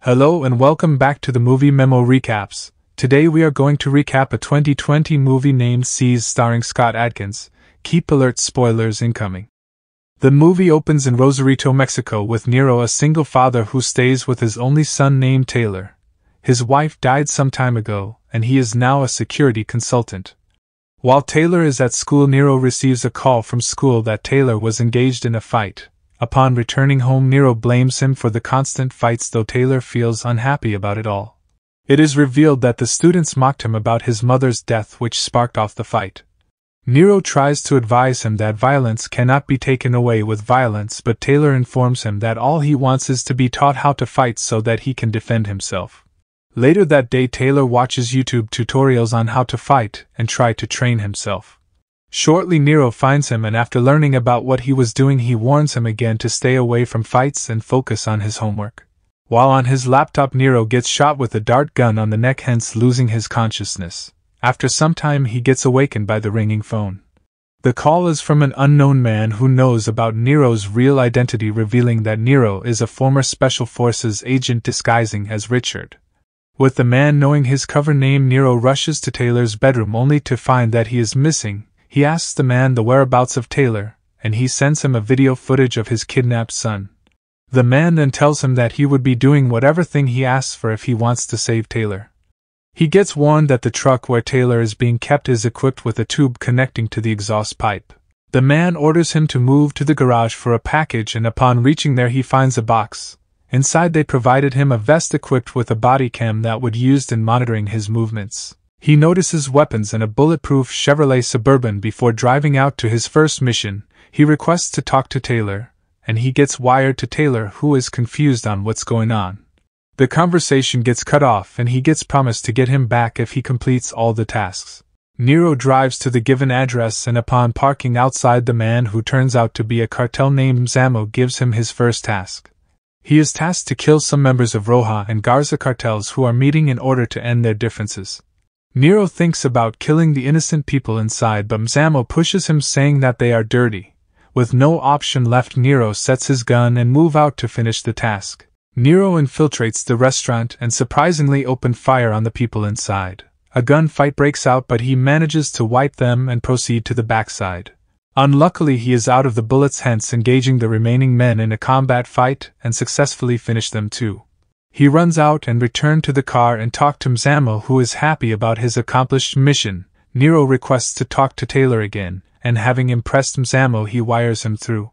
Hello and welcome back to the Movie Memo Recaps. Today we are going to recap a 2020 movie named Seize starring Scott Adkins. Keep alert, spoilers incoming. The movie opens in Rosarito, Mexico with Nero, a single father who stays with his only son named Taylor. His wife died some time ago, and he is now a security consultant. While Taylor is at school, Nero receives a call from school that Taylor was engaged in a fight. Upon returning home, Nero blames him for the constant fights, though Taylor feels unhappy about it all. It is revealed that the students mocked him about his mother's death, which sparked off the fight. Nero tries to advise him that violence cannot be taken away with violence, but Taylor informs him that all he wants is to be taught how to fight so that he can defend himself. Later that day, Taylor watches YouTube tutorials on how to fight and try to train himself. Shortly, Nero finds him, and after learning about what he was doing, he warns him again to stay away from fights and focus on his homework. While on his laptop, Nero gets shot with a dart gun on the neck, hence losing his consciousness. After some time, he gets awakened by the ringing phone. The call is from an unknown man who knows about Nero's real identity, revealing that Nero is a former Special Forces agent disguising as Richard. With the man knowing his cover name, Nero rushes to Taylor's bedroom only to find that he is missing. He asks the man the whereabouts of Taylor, and he sends him a video footage of his kidnapped son. The man then tells him that he would be doing whatever thing he asks for if he wants to save Taylor. He gets warned that the truck where Taylor is being kept is equipped with a tube connecting to the exhaust pipe. The man orders him to move to the garage for a package, and upon reaching there he finds a box. Inside they provided him a vest equipped with a body cam that would be used in monitoring his movements. He notices weapons and a bulletproof Chevrolet Suburban. Before driving out to his first mission, he requests to talk to Taylor, and he gets wired to Taylor, who is confused on what's going on. The conversation gets cut off, and he gets promised to get him back if he completes all the tasks. Nero drives to the given address, and upon parking outside, the man, who turns out to be a cartel named Mzamo, gives him his first task. He is tasked to kill some members of Roja and Garza cartels who are meeting in order to end their differences. Nero thinks about killing the innocent people inside, but Mzamo pushes him, saying that they are dirty. With no option left, Nero sets his gun and moves out to finish the task. Nero infiltrates the restaurant and surprisingly opens fire on the people inside. A gunfight breaks out, but he manages to wipe them and proceed to the backside. Unluckily, he is out of the bullets, hence engaging the remaining men in a combat fight and successfully finish them too. He runs out and returns to the car and talks to Mzamo, who is happy about his accomplished mission. Nero requests to talk to Taylor again, and having impressed Mzamo, he wires him through.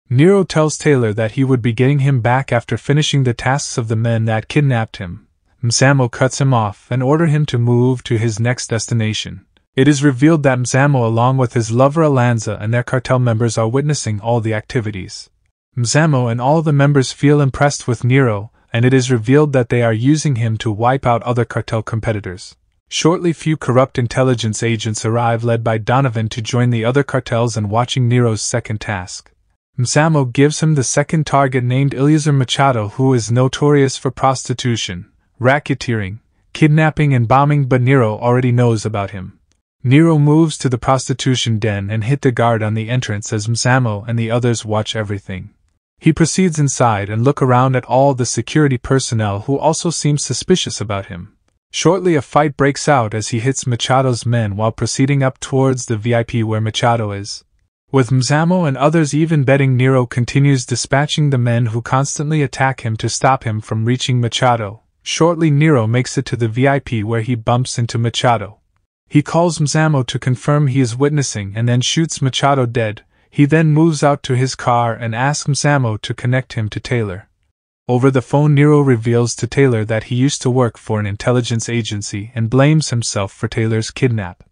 Nero tells Taylor that he would be getting him back after finishing the tasks of the men that kidnapped him. Mzamo cuts him off and orders him to move to his next destination. It is revealed that Mzamo, along with his lover Alanza and their cartel members, are witnessing all the activities. Mzamo and all the members feel impressed with Nero, and it is revealed that they are using him to wipe out other cartel competitors. Shortly, few corrupt intelligence agents arrive, led by Donovan, to join the other cartels and watching Nero's second task. Mzamo gives him the second target, named Eliezer Machado, who is notorious for prostitution, racketeering, kidnapping and bombing, but Nero already knows about him. Nero moves to the prostitution den and hits the guard on the entrance as Mzamo and the others watch everything. He proceeds inside and looks around at all the security personnel, who also seem suspicious about him. Shortly, a fight breaks out as he hits Machado's men while proceeding up towards the VIP where Machado is. With Mzamo and others even betting, Nero continues dispatching the men who constantly attack him to stop him from reaching Machado. Shortly, Nero makes it to the VIP where he bumps into Machado. He calls Mzamo to confirm he is witnessing and then shoots Machado dead. He then moves out to his car and asks Mzamo to connect him to Taylor. Over the phone, Nero reveals to Taylor that he used to work for an intelligence agency and blames himself for Taylor's kidnap.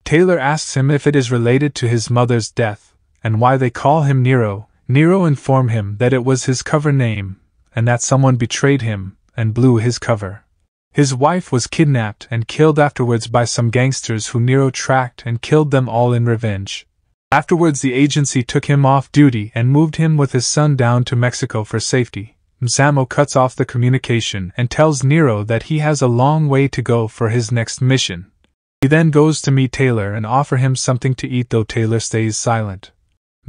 Taylor asks him if it is related to his mother's death, and why they call him Nero. Nero informs him that it was his cover name, and that someone betrayed him and blew his cover. His wife was kidnapped and killed afterwards by some gangsters who Nero tracked and killed them all in revenge. Afterwards, the agency took him off duty and moved him with his son down to Mexico for safety. Mzamo cuts off the communication and tells Nero that he has a long way to go for his next mission. He then goes to meet Taylor and offer him something to eat, though Taylor stays silent.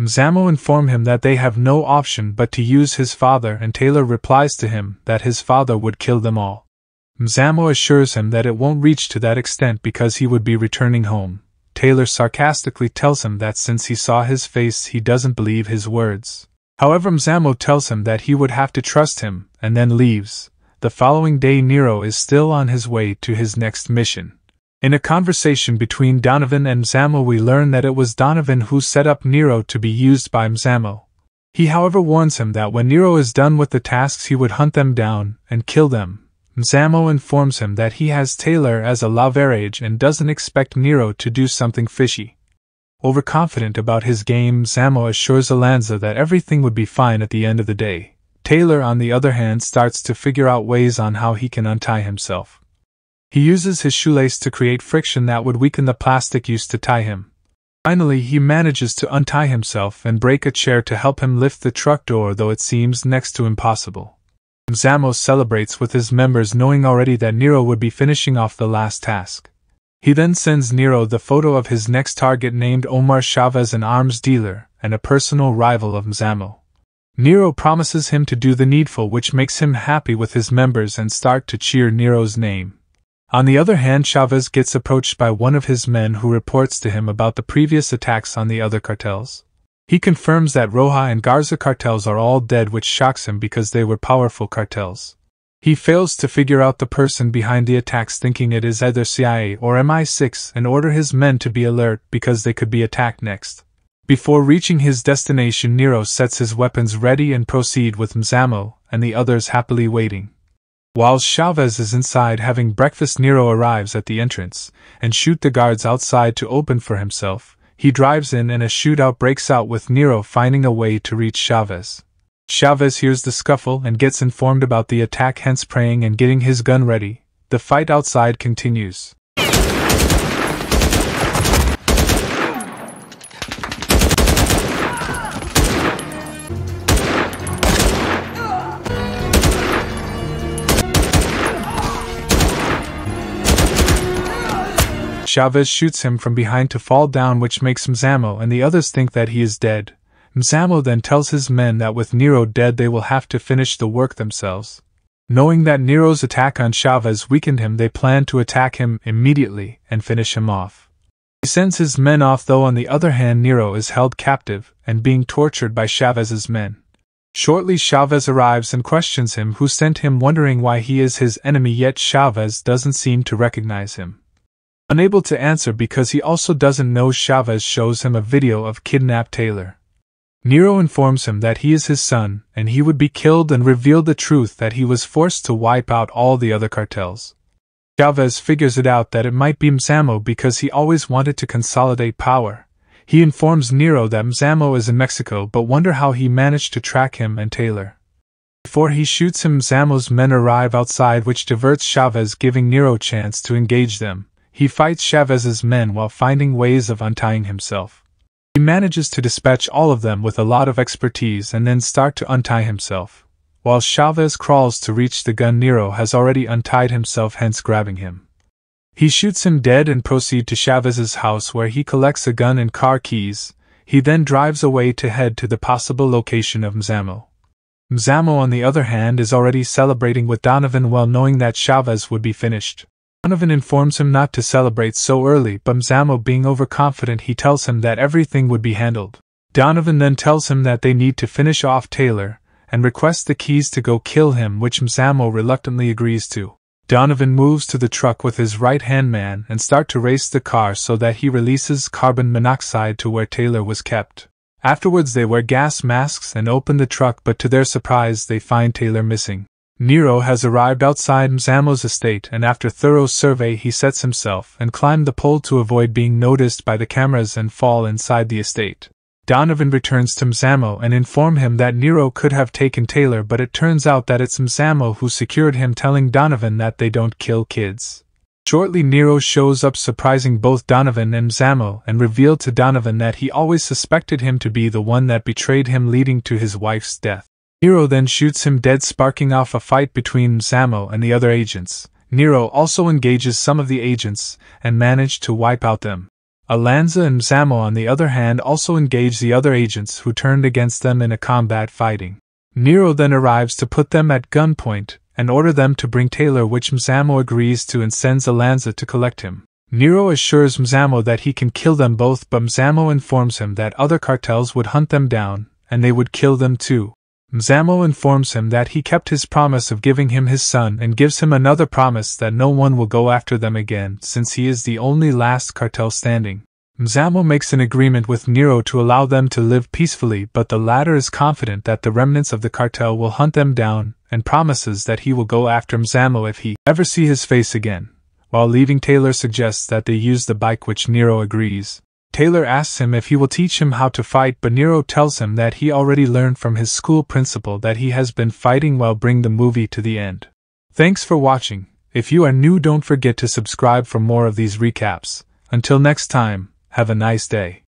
Mzamo informs him that they have no option but to use his father, and Taylor replies to him that his father would kill them all. Mzamo assures him that it won't reach to that extent because he would be returning home. Taylor sarcastically tells him that since he saw his face he doesn't believe his words. However, Mzamo tells him that he would have to trust him, and then leaves. The following day Nero is still on his way to his next mission. In a conversation between Donovan and Mzamo we learn that it was Donovan who set up Nero to be used by Mzamo. He however warns him that when Nero is done with the tasks he would hunt them down and kill them. Mzamo informs him that he has Taylor as a lavarage and doesn't expect Nero to do something fishy. Overconfident about his game, Mzamo assures Alanza that everything would be fine at the end of the day. Taylor, on the other hand, starts to figure out ways on how he can untie himself. He uses his shoelace to create friction that would weaken the plastic used to tie him. Finally, he manages to untie himself and break a chair to help him lift the truck door, though it seems next to impossible. Mzamo celebrates with his members, knowing already that Nero would be finishing off the last task. He then sends Nero the photo of his next target named Omar Chavez, an arms dealer and a personal rival of Mzamo. Nero promises him to do the needful, which makes him happy with his members and start to cheer Nero's name. On the other hand, Chavez gets approached by one of his men who reports to him about the previous attacks on the other cartels. He confirms that Roja and Garza cartels are all dead, which shocks him because they were powerful cartels. He fails to figure out the person behind the attacks, thinking it is either CIA or MI6, and order his men to be alert because they could be attacked next. Before reaching his destination, Nero sets his weapons ready and proceeds with Mzamo and the others happily waiting. While Chavez is inside having breakfast, Nero arrives at the entrance and shoots the guards outside to open for himself. He drives in and a shootout breaks out with Nero finding a way to reach Chavez. Chavez hears the scuffle and gets informed about the attack, hence praying and getting his gun ready. The fight outside continues. Chavez shoots him from behind to fall down, which makes Mzamo and the others think that he is dead. Mzamo then tells his men that with Nero dead they will have to finish the work themselves. Knowing that Nero's attack on Chavez weakened him, they plan to attack him immediately and finish him off. He sends his men off, though on the other hand Nero is held captive and being tortured by Chavez's men. Shortly Chavez arrives and questions him who sent him, wondering why he is his enemy, yet Chavez doesn't seem to recognize him. Unable to answer because he also doesn't know, Chavez shows him a video of kidnapped Taylor. Nero informs him that he is his son and he would be killed, and revealed the truth that he was forced to wipe out all the other cartels. Chavez figures it out that it might be Mzamo because he always wanted to consolidate power. He informs Nero that Mzamo is in Mexico, but wonder how he managed to track him and Taylor. Before he shoots him, Mzamo's men arrive outside, which diverts Chavez, giving Nero a chance to engage them. He fights Chavez's men while finding ways of untying himself. He manages to dispatch all of them with a lot of expertise and then start to untie himself. While Chavez crawls to reach the gun, Nero has already untied himself, hence grabbing him. He shoots him dead and proceeds to Chavez's house, where he collects a gun and car keys. He then drives away to head to the possible location of Mzamo. Mzamo, on the other hand, is already celebrating with Donovan, well knowing that Chavez would be finished. Donovan informs him not to celebrate so early, but Mzamo, being overconfident, he tells him that everything would be handled. Donovan then tells him that they need to finish off Taylor, and requests the keys to go kill him, which Mzamo reluctantly agrees to. Donovan moves to the truck with his right-hand man and start to race the car so that he releases carbon monoxide to where Taylor was kept. Afterwards they wear gas masks and open the truck, but to their surprise they find Taylor missing. Nero has arrived outside Mzamo's estate, and after thorough survey he sets himself and climbs the pole to avoid being noticed by the cameras and fall inside the estate. Donovan returns to Mzamo and informs him that Nero could have taken Taylor, but it turns out that it's Mzamo who secured him, telling Donovan that they don't kill kids. Shortly Nero shows up, surprising both Donovan and Mzamo, and revealed to Donovan that he always suspected him to be the one that betrayed him, leading to his wife's death. Nero then shoots him dead, sparking off a fight between Mzamo and the other agents. Nero also engages some of the agents and manages to wipe out them. Alanza and Mzamo on the other hand also engage the other agents who turned against them in a combat fighting. Nero then arrives to put them at gunpoint and order them to bring Taylor, which Mzamo agrees to and sends Alanza to collect him. Nero assures Mzamo that he can kill them both, but Mzamo informs him that other cartels would hunt them down, and they would kill them too. Mzamo informs him that he kept his promise of giving him his son and gives him another promise that no one will go after them again since he is the only last cartel standing. Mzamo makes an agreement with Nero to allow them to live peacefully, but the latter is confident that the remnants of the cartel will hunt them down and promises that he will go after Mzamo if he ever see his face again. While leaving, Taylor suggests that they use the bike, which Nero agrees. Taylor asks him if he will teach him how to fight, but Nero tells him that he already learned from his school principal that he has been fighting well. Bring the movie to the end. Thanks for watching. If you are new, don't forget to subscribe for more of these recaps. Until next time, have a nice day.